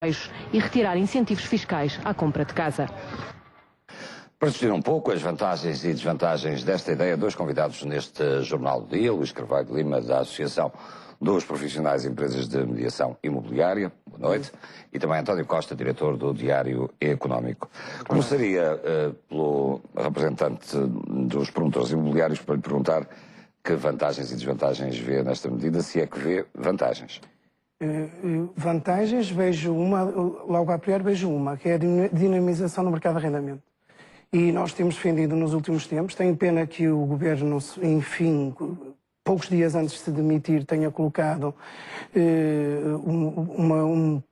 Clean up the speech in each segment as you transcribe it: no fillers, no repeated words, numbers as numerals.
e retirar incentivos fiscais à compra de casa. Para discutir um pouco as vantagens e desvantagens desta ideia, dois convidados neste Jornal do Dia, Luís Carvalho Lima, da Associação dos Profissionais e Empresas de Mediação Imobiliária, boa noite, e também António Costa, diretor do Diário Económico. Começaria pelo representante dos promotores imobiliários para lhe perguntar que vantagens e desvantagens vê nesta medida, se é que vê vantagens. Vantagens, vejo uma, logo a priori vejo uma, que é a dinamização do mercado de arrendamento. E nós temos defendido nos últimos tempos, tenho pena que o Governo, enfim, poucos dias antes de se demitir, tenha colocado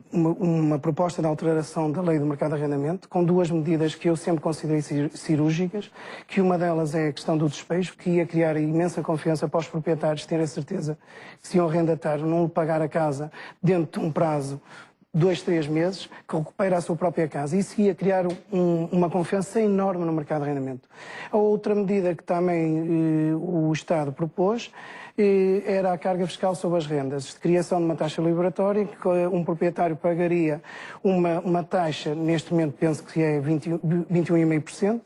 uma proposta de alteração da lei do mercado de arrendamento, com duas medidas que eu sempre considerei cirúrgicas, que uma delas é a questão do despejo, que ia criar imensa confiança para os proprietários terem a certeza que se iam arrendatar, não lhe pagar a casa dentro de um prazo 2, 3 meses, que recupera a sua própria casa. Isso ia criar uma confiança enorme no mercado de arrendamento. A outra medida que também o Estado propôs era a carga fiscal sobre as rendas, de criação de uma taxa liberatória, que um proprietário pagaria uma taxa, neste momento penso que é 21,5%,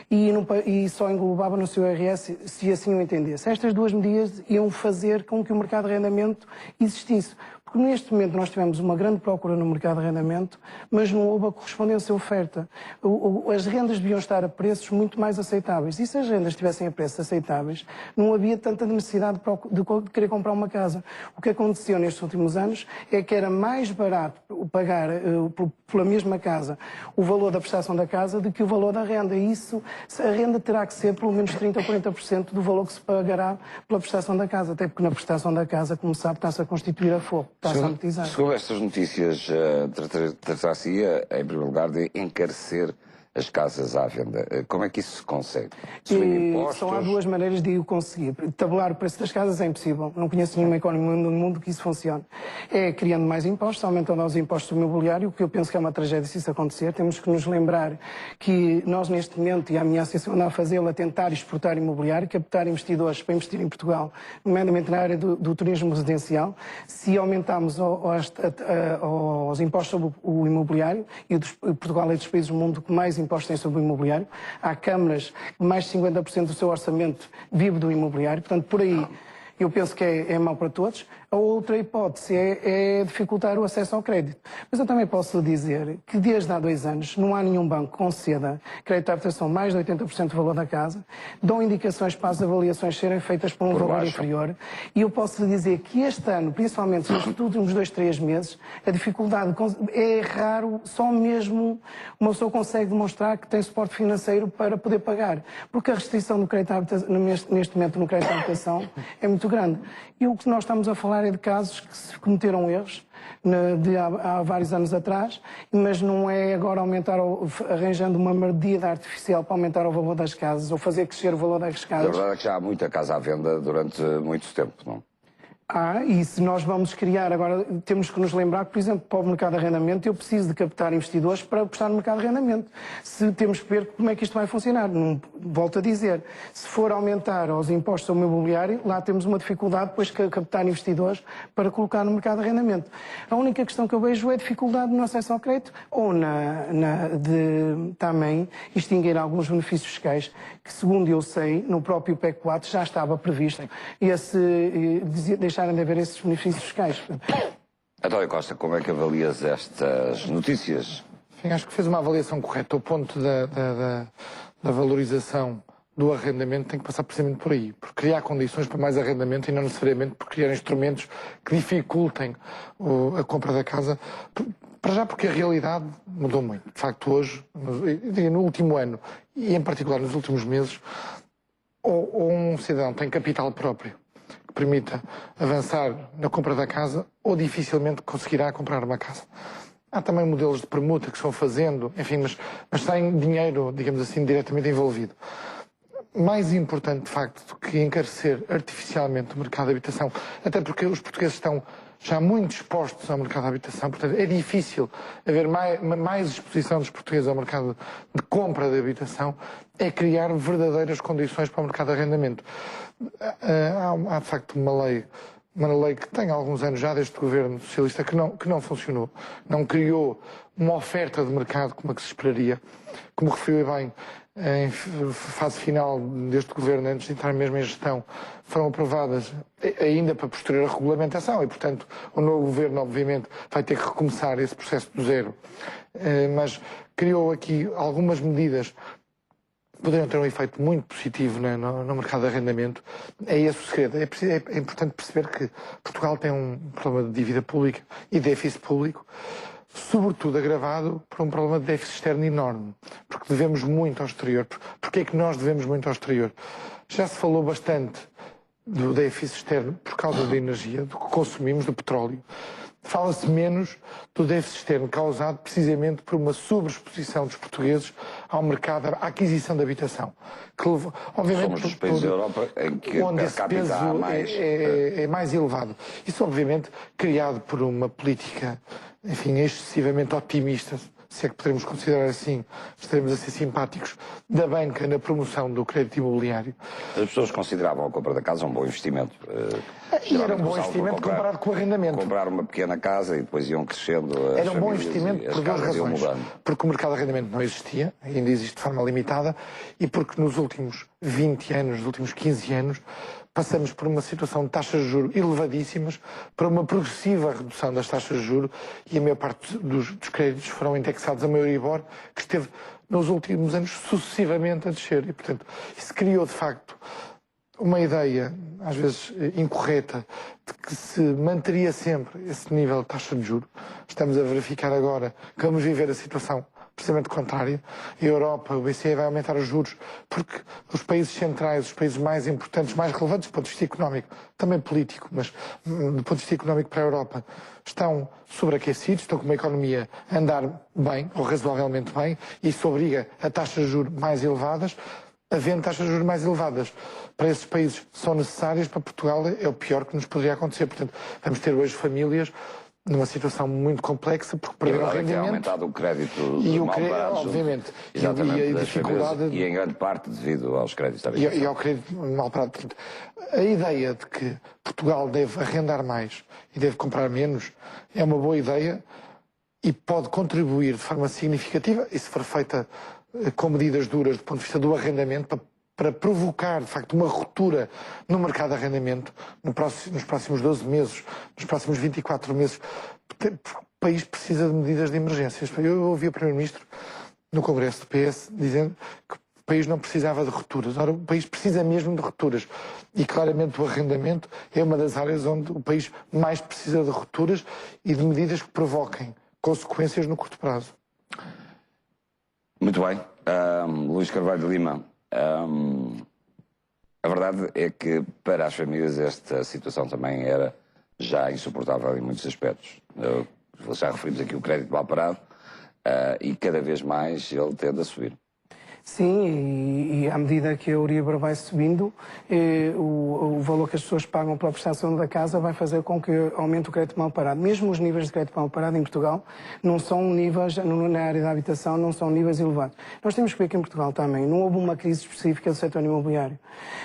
e só englobava no seu IRS se assim o entendesse. Estas duas medidas iam fazer com que o mercado de arrendamento existisse. Porque neste momento nós tivemos uma grande procura no mercado de arrendamento, mas não houve a correspondência à oferta. As rendas deviam estar a preços muito mais aceitáveis. E se as rendas estivessem a preços aceitáveis, não havia tanta necessidade de querer comprar uma casa. O que aconteceu nestes últimos anos é que era mais barato pagar pela mesma casa o valor da prestação da casa do que o valor da renda. E isso, a renda terá que ser pelo menos 30% ou 40% do valor que se pagará pela prestação da casa. Até porque na prestação da casa, como sabe, está-se a constituir a fogo. Segundo estas notícias, tratar-se-ia, em primeiro lugar, de encarecer as casas à venda. Como é que isso se consegue? Só há duas maneiras de o conseguir. Tabular o preço das casas é impossível. Não conheço nenhuma economia no mundo que isso funcione. É criando mais impostos, aumentando os impostos do imobiliário, o que eu penso que é uma tragédia se isso acontecer. Temos que nos lembrar que nós, neste momento, e a minha associação anda a fazê-lo, a tentar exportar imobiliário, captar investidores para investir em Portugal, nomeadamente na área do turismo residencial. Se aumentarmos os impostos sobre o imobiliário, e Portugal é dos países do mundo que mais impostos têm sobre o imobiliário, há câmaras que mais de 50% do seu orçamento vive do imobiliário, portanto, por aí eu penso que é mau para todos. A outra hipótese é dificultar o acesso ao crédito. Mas eu também posso dizer que desde há 2 anos não há nenhum banco que conceda crédito à habitação mais de 80% do valor da casa, dão indicações para as avaliações serem feitas por um valor inferior, e eu posso dizer que este ano, principalmente nos últimos 2, 3 meses, a dificuldade é raro, só mesmo uma pessoa consegue demonstrar que tem suporte financeiro para poder pagar, porque a restrição do crédito à habitação, neste momento no crédito à habitação é muito grande. E o que nós estamos a falar é de casos que se cometeram erros há vários anos atrás, mas não é agora arranjando uma medida artificial para aumentar o valor das casas ou fazer crescer o valor das casas. A verdade é que já há muita casa à venda durante muito tempo, não? E se nós vamos criar, agora temos que nos lembrar que, por exemplo, para o mercado de arrendamento, eu preciso de captar investidores para apostar no mercado de arrendamento. Se temos que ver como é que isto vai funcionar. Não, volto a dizer, se for aumentar os impostos sobre o imobiliário, lá temos uma dificuldade depois de captar investidores para colocar no mercado de arrendamento. A única questão que eu vejo é a dificuldade no acesso ao crédito ou de também extinguir alguns benefícios fiscais que, segundo eu sei, no próprio PEC 4 já estava previsto deixarem de haver esses benefícios fiscais. António Costa, como é que avalias estas notícias? Enfim, acho que fez uma avaliação correta. O ponto da valorização do arrendamento tem que passar precisamente por aí, por criar condições para mais arrendamento e não necessariamente por criar instrumentos que dificultem a compra da casa. Para já porque a realidade mudou muito. De facto, hoje, no último ano e em particular nos últimos meses, ou um cidadão tem capital próprio que permita avançar na compra da casa, ou dificilmente conseguirá comprar uma casa. Há também modelos de permuta que se vão fazendo, enfim, mas sem dinheiro, digamos assim, diretamente envolvido. Mais importante, de facto, do que encarecer artificialmente o mercado de habitação, até porque os portugueses estão já muito expostos ao mercado de habitação, portanto é difícil haver mais exposição dos portugueses ao mercado de compra de habitação, é criar verdadeiras condições para o mercado de arrendamento. Há de facto uma lei uma lei que tem alguns anos já deste governo socialista que não funcionou. Não criou uma oferta de mercado como a que se esperaria. Como referiu bem, em fase final deste governo, antes de entrar mesmo em gestão, foram aprovadas ainda para posterior regulamentação e, portanto, o novo governo, obviamente, vai ter que recomeçar esse processo do zero. Mas criou aqui algumas medidas que poderiam ter um efeito muito positivo no mercado de arrendamento. É esse o segredo. É importante perceber que Portugal tem um problema de dívida pública e déficit público, sobretudo agravado por um problema de déficit externo enorme, porque devemos muito ao exterior. Porquê é que nós devemos muito ao exterior? Já se falou bastante do déficit externo por causa da energia, do que consumimos, do petróleo. Fala-se menos do déficit externo causado precisamente por uma sobreexposição dos portugueses ao mercado, à aquisição de habitação. Que, obviamente, somos dos países da Europa em que onde per capita há mais... é mais elevado. Isso, obviamente, criado por uma política, enfim, excessivamente otimista, se é que podemos considerar assim, estaremos a ser simpáticos, da banca na promoção do crédito imobiliário. As pessoas consideravam a compra da casa um bom investimento. E era um bom investimento comparado com o arrendamento. Comprar uma pequena casa e depois iam crescendo. Era um bom investimento por duas razões. Porque o mercado de arrendamento não existia, ainda existe de forma limitada, e porque nos últimos 20 anos, nos últimos 15 anos, passamos por uma situação de taxas de juros elevadíssimas, para uma progressiva redução das taxas de juros, e a maior parte dos créditos foram indexados a Euribor, que esteve nos últimos anos sucessivamente a descer. E, portanto, isso criou, de facto, uma ideia, às vezes incorreta, de que se manteria sempre esse nível de taxa de juros. Estamos a verificar agora que vamos viver a situação precisamente contrária. A Europa, o BCE vai aumentar os juros porque os países centrais, os países mais importantes, mais relevantes do ponto de vista económico, também político, mas do ponto de vista económico para a Europa, estão sobreaquecidos, estão com uma economia a andar bem, ou razoavelmente bem, e isso obriga a taxas de juros mais elevadas. Havendo taxas de juros mais elevadas para esses países são necessárias, para Portugal é o pior que nos poderia acontecer. Portanto, vamos ter hoje famílias numa situação muito complexa, porque perderam o rendimento. É aumentado o crédito e o crédito, obviamente, e a dificuldade... E em grande parte devido aos créditos da e ao crédito mal parado. Portanto, a ideia de que Portugal deve arrendar mais e deve comprar menos é uma boa ideia e pode contribuir de forma significativa, e se for feita com medidas duras do ponto de vista do arrendamento, para provocar, de facto, uma ruptura no mercado de arrendamento nos próximos 12 meses, nos próximos 24 meses. Porque o país precisa de medidas de emergência. Eu ouvi o Primeiro-Ministro no Congresso do PS dizendo que o país não precisava de rupturas. Ora, o país precisa mesmo de rupturas. E, claramente, o arrendamento é uma das áreas onde o país mais precisa de rupturas e de medidas que provoquem consequências no curto prazo. Muito bem. Luís Carvalho de Lima, a verdade é que para as famílias esta situação também era já insuportável em muitos aspectos. Já referimos aqui o crédito mal parado e cada vez mais ele tende a subir. Sim, e à medida que a Euribor vai subindo, o valor que as pessoas pagam pela prestação da casa vai fazer com que aumente o crédito mal parado. Mesmo os níveis de crédito mal parado em Portugal não são níveis, na área da habitação, não são níveis elevados. Nós temos que ver que em Portugal também não houve uma crise específica do setor imobiliário.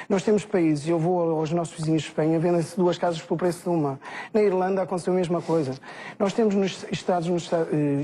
Nós temos países, eu vou aos nossos vizinhos de Espanha, vendem-se 2 casas pelo preço de uma. Na Irlanda aconteceu a mesma coisa. Nós temos nos estados dos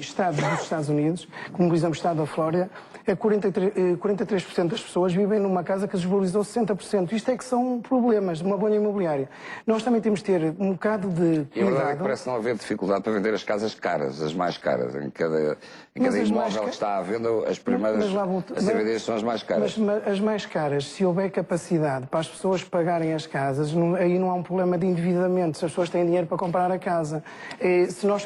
Estados Unidos, como por exemplo o estado da Flórida, 43% das pessoas vivem numa casa que desvalorizou 60%. Isto é que são problemas de uma bolha imobiliária. Nós também temos de ter um bocado de cuidado. E a verdade é que parece não haver dificuldade para vender as casas caras, as mais caras. Em cada imóvel que está à venda, as primeiras a ser vendidas são as mais caras. Mas as mais caras, se houver capacidade para as pessoas pagarem as casas, aí não há um problema de endividamento. Se as pessoas têm dinheiro para comprar a casa. Se nós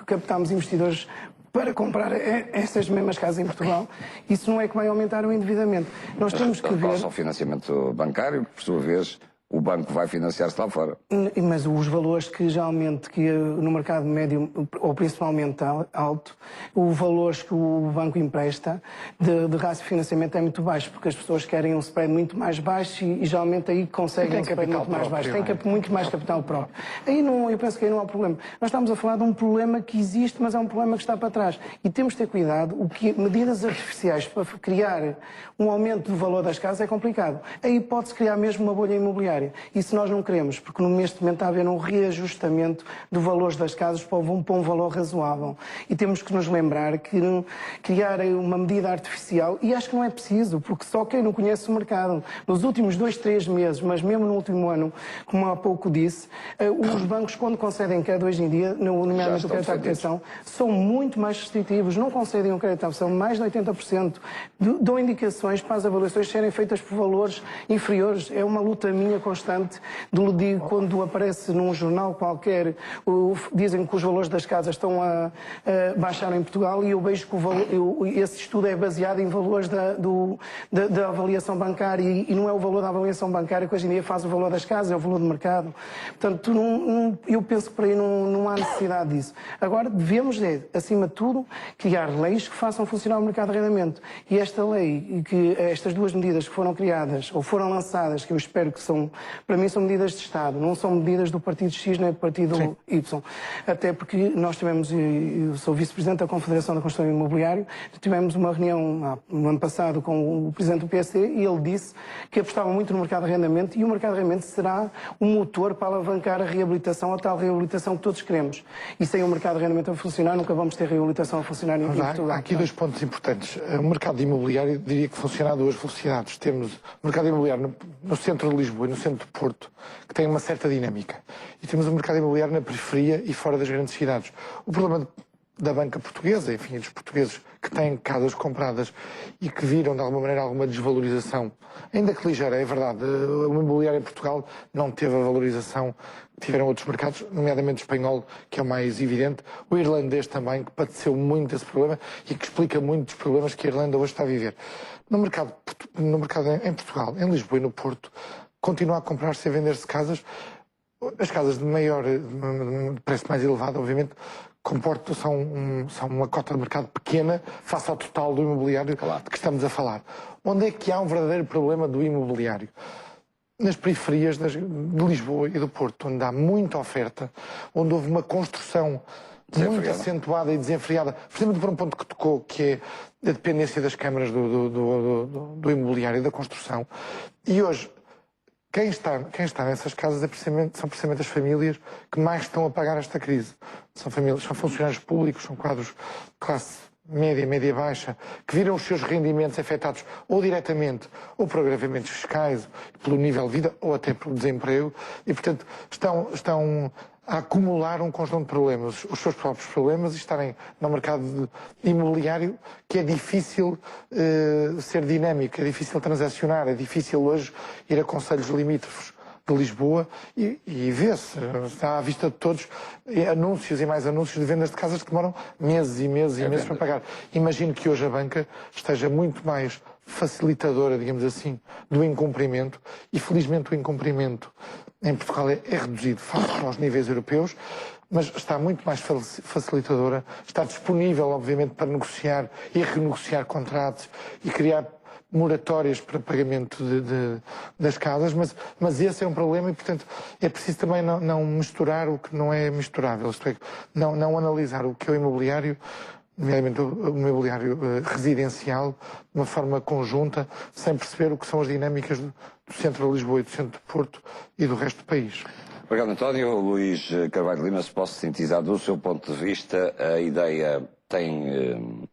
captarmos investidores para comprar essas mesmas casas em Portugal, isso não é que vai aumentar o endividamento. Nós temos que ver... Ao financiamento bancário, por sua vez, o banco vai financiar-se lá fora. Mas os valores que geralmente no mercado médio, ou principalmente alto, os valores que o banco empresta de rácio de financiamento é muito baixo, porque as pessoas querem um spread muito mais baixo e geralmente aí conseguem um spread muito mais baixo. Tem muito mais capital próprio. Aí não, eu penso que aí não há problema. Nós estamos a falar de um problema que existe, mas é um problema que está para trás. E temos de ter cuidado, medidas artificiais para criar um aumento do valor das casas é complicado. Aí pode-se criar mesmo uma bolha imobiliária. imobiliária. Isso nós não queremos, porque neste momento está a haver um reajustamento dos valores das casas para um valor razoável. E temos que nos lembrar que criar uma medida artificial, e acho que não é preciso, porque só quem não conhece o mercado, nos últimos 2, 3 meses, mas mesmo no último ano, como há pouco disse, os bancos, quando concedem crédito hoje em dia, nomeadamente o crédito à habitação, são muito mais restritivos, não concedem um crédito à habitação, mais de 80%, dão indicações para as avaliações serem feitas por valores inferiores. É uma luta minha constante, quando aparece num jornal qualquer, dizem que os valores das casas estão a baixar em Portugal, e eu vejo que esse estudo é baseado em valores da avaliação bancária, e não é o valor da avaliação bancária que hoje em dia faz o valor das casas, é o valor do mercado. Portanto, eu penso que por aí não há necessidade disso. Agora, devemos, acima de tudo, criar leis que façam funcionar o mercado de arrendamento. E esta lei, estas duas medidas que foram criadas, ou foram lançadas, que eu espero que para mim são medidas de Estado, não são medidas do Partido X nem do Partido Y. Até porque nós tivemos, eu sou vice-presidente da Confederação da Construção Imobiliária, tivemos uma reunião no ano passado com o presidente do PSD, e ele disse que apostava muito no mercado de arrendamento, e o mercado de arrendamento será um motor para alavancar a reabilitação, a tal reabilitação que todos queremos. E sem o mercado de arrendamento a funcionar, nunca vamos ter reabilitação a funcionar em Portugal. Há aqui dois pontos importantes. O mercado imobiliário, diria que funciona a duas velocidades. Temos o mercado imobiliário no centro de Lisboa e no centro de Porto, que tem uma certa dinâmica. E temos o mercado imobiliário na periferia e fora das grandes cidades. O problema da banca portuguesa, enfim, dos portugueses que têm casas compradas e que viram de alguma maneira alguma desvalorização, ainda que ligeira, é verdade, o imobiliário em Portugal não teve a valorização que tiveram outros mercados, nomeadamente o espanhol, que é o mais evidente, o irlandês também, que padeceu muito desse problema e que explica muito dos problemas que a Irlanda hoje está a viver. No mercado em Portugal, em Lisboa e no Porto, continua a comprar-se e a vender-se casas. As casas de preço mais elevado, obviamente, são uma cota de mercado pequena face ao total do imobiliário de que estamos a falar. Onde é que há um verdadeiro problema do imobiliário? Nas periferias de Lisboa e do Porto, onde há muita oferta, onde houve uma construção muito acentuada e desenfreada, precisamente por um ponto que tocou, que é a dependência das câmaras do imobiliário e da construção. E hoje, quem está nessas casas são precisamente as famílias que mais estão a pagar esta crise. São funcionários públicos, são quadros de classe média, média-baixa, que viram os seus rendimentos afetados ou diretamente, ou por agravamentos fiscais, pelo nível de vida, ou até pelo desemprego, e, portanto, estão a acumular um conjunto de problemas, os seus próprios problemas, e estarem no mercado imobiliário, que é difícil ser dinâmico, é difícil transacionar, é difícil hoje ir a concelhos limítrofes de Lisboa e vê-se, está à vista de todos, anúncios e mais anúncios de vendas de casas que demoram meses e meses e meses para pagar. Imagino que hoje a banca esteja muito mais facilitadora, digamos assim, do incumprimento, e felizmente o incumprimento em Portugal é reduzido face aos níveis europeus, mas está muito mais facilitadora, está disponível, obviamente, para negociar e renegociar contratos e criar moratórias para pagamento das casas, mas esse é um problema e, portanto, é preciso também não misturar o que não é misturável, isto é, não analisar o que é o imobiliário, nomeadamente o imobiliário residencial, de uma forma conjunta, sem perceber o que são as dinâmicas do centro de Lisboa e do centro de Porto e do resto do país. Obrigado, António. Luís Carvalho Lima, se posso sintetizar do seu ponto de vista, a ideia tem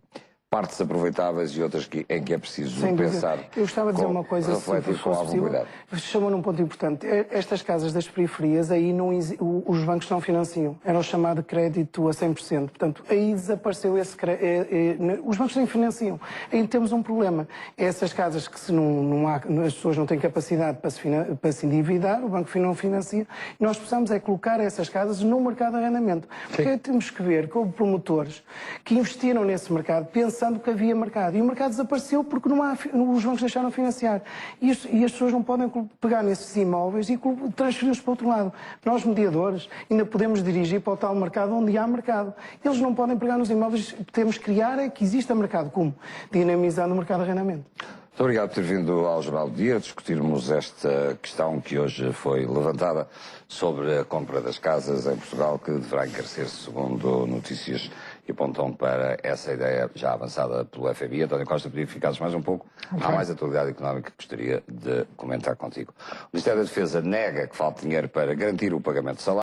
partes aproveitáveis e outras em que é preciso pensar. Eu gostava de dizer uma coisa, refletir com algum cuidado. Chamou num ponto importante. Estas casas das periferias, aí os bancos não financiam. Era o chamado crédito a 100%. Portanto, aí desapareceu esse crédito. Os bancos nem financiam. Aí temos um problema. Essas casas que as pessoas não têm capacidade para se endividar, o banco não financia. E nós precisamos é colocar essas casas no mercado de arrendamento. Porque temos que ver que houve promotores que investiram nesse mercado pensando que havia mercado. E o mercado desapareceu porque os bancos deixaram de financiar. E as pessoas não podem pegar nesses imóveis e transferi-los para o outro lado. Nós, mediadores, ainda podemos dirigir para o tal mercado onde há mercado. Eles não podem pegar nos imóveis. Temos que criar que exista mercado. Como? Dinamizando o mercado de arrendamento. Muito obrigado por ter vindo ao Jornal do Dia discutirmos esta questão que hoje foi levantada sobre a compra das casas em Portugal, que deverá encarecer-se, segundo notícias e apontam para essa ideia já avançada pelo FMI. António Costa, pedia que ficasses mais um pouco. Há mais atualidade económica que gostaria de comentar contigo. O Ministério da Defesa nega que falte dinheiro para garantir o pagamento de salário.